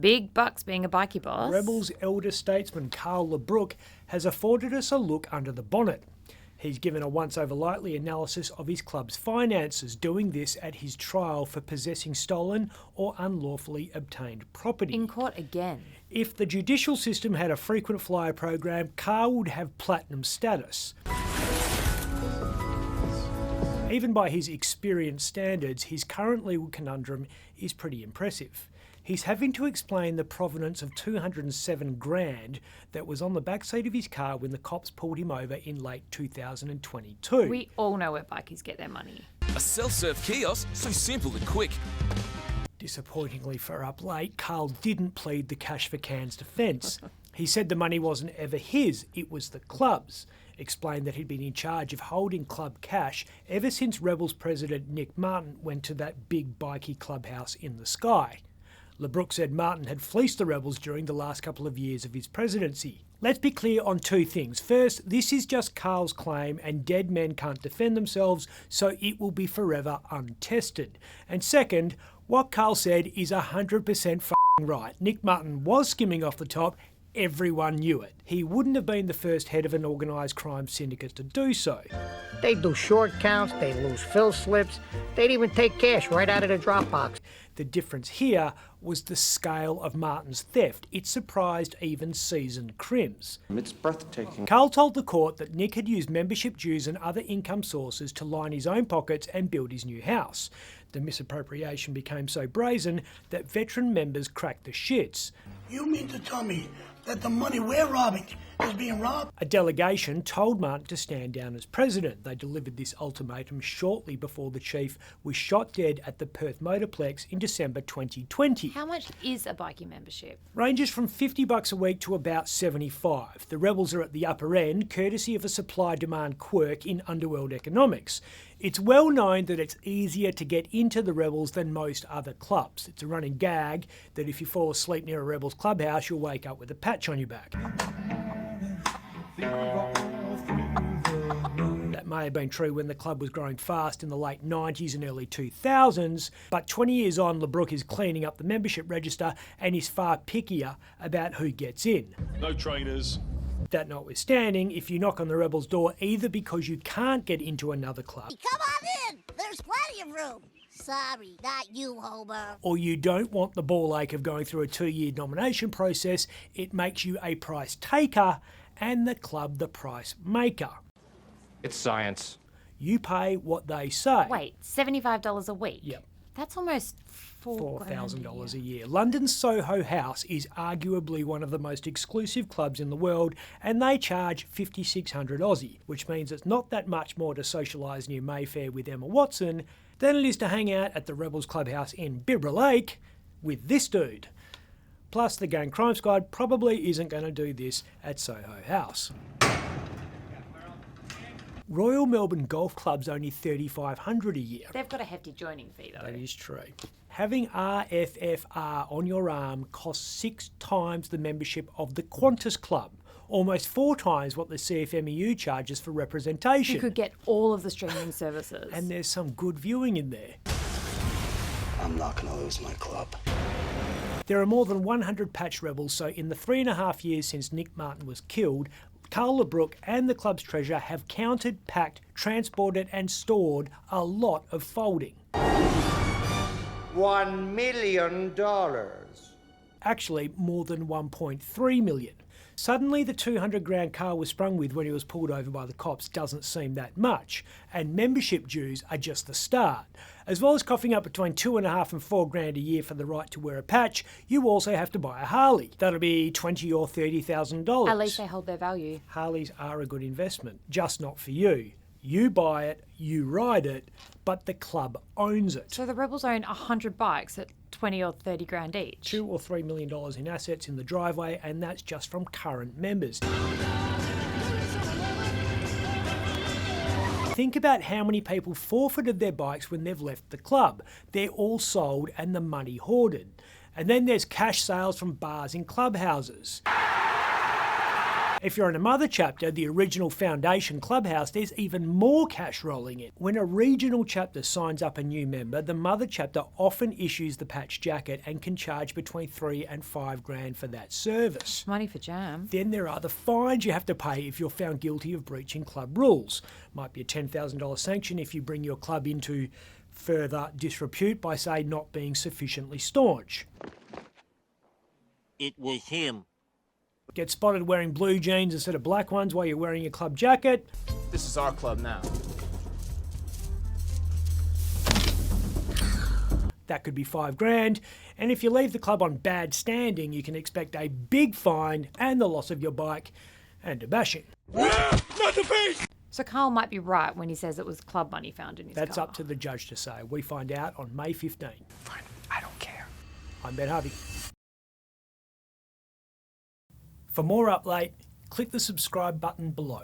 Big bucks being a bikie boss. Rebels elder statesman Carl LeBrook has afforded us a look under the bonnet. He's given a once-over-lightly analysis of his club's finances, doing this at his trial for possessing stolen or unlawfully obtained property. In court again. If the judicial system had a frequent flyer program, Carl would have platinum status. Even by his experience standards, his current legal conundrum is pretty impressive. He's having to explain the provenance of $207,000 that was on the backseat of his car when the cops pulled him over in late 2022. We all know where bikies get their money. A self-serve kiosk, so simple and quick. Disappointingly for Up Late, Carl didn't plead the cash for cans defence. He said the money wasn't ever his, it was the club's. Explained that he'd been in charge of holding club cash ever since Rebels president Nick Martin went to that big bikie clubhouse in the sky. LeBrook said Martin had fleeced the Rebels during the last couple of years of his presidency. Let's be clear on two things. First, this is just Carl's claim and dead men can't defend themselves, so it will be forever untested. And second, what Carl said is 100% right. Nick Martin was skimming off the top. Everyone knew it. He wouldn't have been the first head of an organised crime syndicate to do so. They'd do short counts, they'd lose fill slips, they'd even take cash right out of the drop box. The difference here was the scale of Martin's theft. It surprised even seasoned crims. It's breathtaking. Carl told the court that Nick had used membership dues and other income sources to line his own pockets and build his new house. The misappropriation became so brazen that veteran members cracked the shits. You mean to tell me that the money we're robbing is being robbed? A delegation told Martin to stand down as president. They delivered this ultimatum shortly before the chief was shot dead at the Perth Motorplex in December 2020. How much is a bikie membership? Ranges from $50 a week to about $75. The Rebels are at the upper end, courtesy of a supply-demand quirk in underworld economics. It's well known that it's easier to get into the Rebels than most other clubs. It's a running gag that if you fall asleep near a Rebels clubhouse, you'll wake up with a patch on your back. That may have been true when the club was growing fast in the late 90s and early 2000s, but 20 years on, LeBrook is cleaning up the membership register and is far pickier about who gets in. No trainers. That notwithstanding, if you knock on the Rebels' door either because you can't get into another club, come on in, there's plenty of room. Sorry, not you, Homer. Or you don't want the ball ache of going through a 2-year nomination process, it makes you a price taker and the club the price maker. It's science. You pay what they say. Wait, $75 a week? Yep. That's almost $4,000 a year. London's Soho House is arguably one of the most exclusive clubs in the world, and they charge 5,600 Aussie, which means it's not that much more to socialise near Mayfair with Emma Watson than it is to hang out at the Rebels Clubhouse in Bibra Lake with this dude. Plus, the Gang Crime Squad probably isn't going to do this at Soho House. Royal Melbourne Golf Club's only $3,500 a year. They've got a hefty joining fee though. That is true. Having RFFR on your arm costs 6 times the membership of the Qantas Club, almost 4 times what the CFMEU charges for representation. You could get all of the streaming services. And there's some good viewing in there. I'm not going to lose my club. There are more than 100 patch Rebels, so in the 3.5 years since Nick Martin was killed, Carl LeBrook and the club's treasurer have counted, packed, transported and stored a lot of folding. $1 million. Actually, more than 1.3 million. Suddenly, the 200 grand Carl was sprung with when he was pulled over by the cops doesn't seem that much, and membership dues are just the start. As well as coughing up between $2.5 and $4 grand a year for the right to wear a patch, you also have to buy a Harley. That'll be $20,000 or $30,000. At least they hold their value. Harleys are a good investment, just not for you. You buy it, you ride it, but the club owns it. So the Rebels own 100 bikes at 20 or 30 grand each. $2 or $3 million in assets in the driveway, and that's just from current members. Think about how many people forfeited their bikes when they've left the club. They're all sold and the money hoarded. And then there's cash sales from bars in clubhouses. If you're in a mother chapter, the original foundation clubhouse, there's even more cash rolling in. When a regional chapter signs up a new member, the mother chapter often issues the patch jacket and can charge between $3 and $5 grand for that service. Money for jam. Then there are the fines you have to pay if you're found guilty of breaching club rules. Might be a $10,000 sanction if you bring your club into further disrepute by, say, not being sufficiently staunch. It was him. Get spotted wearing blue jeans instead of black ones while you're wearing a club jacket. This is our club now. That could be $5 grand. And if you leave the club on bad standing, you can expect a big fine and the loss of your bike and a bashing. So Carl might be right when he says it was club money found in his car. That's up to the judge to say. We find out on May 15. Fine, I don't care. I'm Ben Harvey. For more Up Late, click the subscribe button below.